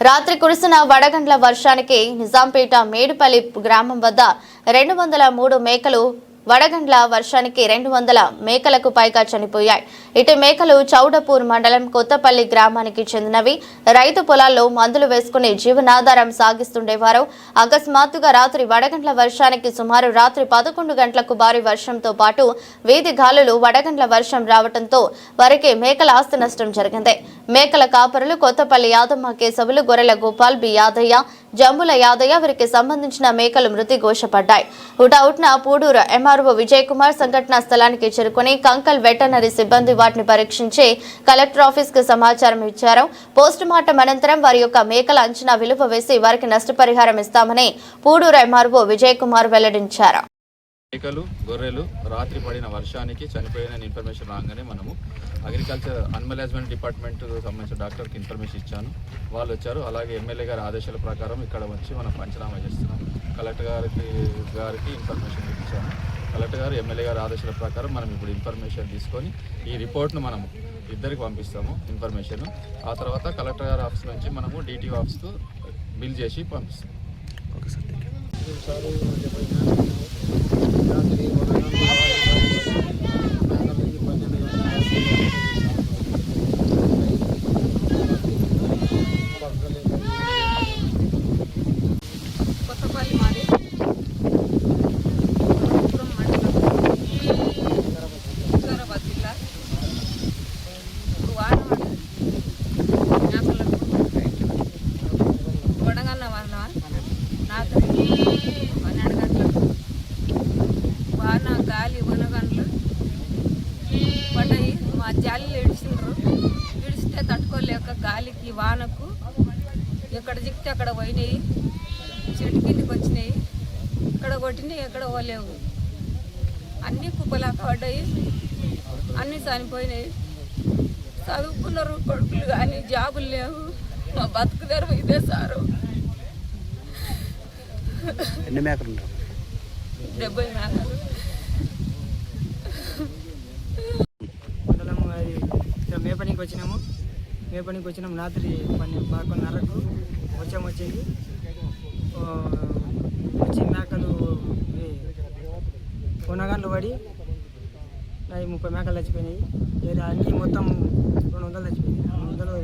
రాత్రి కురిసిన వడగండ్ల వర్షానికి నిజాంపేట మేడుపల్లి గ్రామం వద్ద 203 మేకలు వడగండ్ల వర్షానికి 200 మేకలకు పైగా చనిపోయాయి. ఇటు మేకలు చౌడపూర్ మండలం కొత్తపల్లి గ్రామానికి చెందినవి. రైతు పొలాల్లో మందులు వేసుకుని జీవనాధారం సాగిస్తుండేవారు. అకస్మాత్తుగా రాత్రి వడగండ్ల వర్షానికి సుమారు రాత్రి 11 గంటలకు భారీ వర్షంతో పాటు వీధి గాలులు వడగండ్ల వర్షం రావడంతో వారికి మేకల ఆస్తి నష్టం జరిగింది. మేకల కాపరులు కొత్తపల్లి యాదమ్మ కేశవులు, గొర్రెల గోపాల్, బి యాదయ్య, జంబుల యాదయ్య వీరికి సంబంధించిన మేకలు మృతి ఘోషపడ్డాయి. హుటాహుటిన పూడూరు ఎంఆర్ఓ విజయ్ కుమార్ సంఘటనా స్థలానికి చేరుకుని కంకల్ వెటర్నరీ సిబ్బంది వాటిని పరీక్షించి కలెక్టర్ ఆఫీస్ కు సమాచారం ఇచ్చారు. పోస్టుమార్టం అనంతరం వారి యొక్క మేకల అంచనా విలువ వేసి వారికి నష్టపరిహారం ఇస్తామని పూడూరు ఎంఆర్ఓ విజయ్ కుమార్ వెల్లడించారు. మేకలు, గొర్రెలు రాత్రి పడిన వర్షానికి చనిపోయిన ఇన్ఫర్మేషన్ రాగానే మనము అగ్రికల్చర్ అనిమల్ హస్బెండరీ డిపార్ట్మెంట్ సంబంధించిన డాక్టర్కి ఇన్ఫర్మేషన్ ఇచ్చాను. వాళ్ళు వచ్చారు. అలాగే ఎమ్మెల్యే గారి ఆదేశాల ప్రకారం ఇక్కడ వచ్చి మనం పంచనామా చేస్తున్నాం. కలెక్టర్ గారికి ఇన్ఫర్మేషన్ ఇచ్చాము. కలెక్టర్ గారు, ఎమ్మెల్యే గారి ఆదేశాల ప్రకారం మనం ఇప్పుడు ఇన్ఫర్మేషన్ తీసుకొని ఈ రిపోర్ట్ను మనం ఇద్దరికి పంపిస్తాము ఇన్ఫర్మేషన్. ఆ తర్వాత కలెక్టర్ గారి ఆఫీస్ నుంచి మనము డిటిఓ ఆఫీస్కు బిల్ చేసి పంపిస్తాం. ఓకే సార్, కొత్తపల్లి మాది వికారాబాద్ జిల్లా. ఇప్పుడు వాన వడగండ్ల వాన రాత్రి 12 గంటలకు వాన గాలి వనగండ్లు పడ్డాయి. మా జాలీలు ఇడిస్తే తట్టుకోలేక గాలికి వానకు ఎక్కడ చిక్కితే అక్కడ పోయినాయి. చెట్టు కిందికి వచ్చినాయి. ఎక్కడ కొట్టినాయి, ఎక్కడ పోలేవు. అన్నీ కుప్పలాక పడ్డాయి. అన్నీ చనిపోయినాయి. చదువుకున్నారు కొడుకులు కానీ జాబులు లేవు. మా బతుకుదారు ఇదే సారు. 70 మేకలు. మేపనికి వచ్చినాము. రాత్రి 11:30కు వచ్చేది. వచ్చి మేకలు కొనగండ్లు పడి 30 మేకలు చచ్చిపోయినాయి. అన్నీ మొత్తం 200 చచ్చిపోయినాయి. 200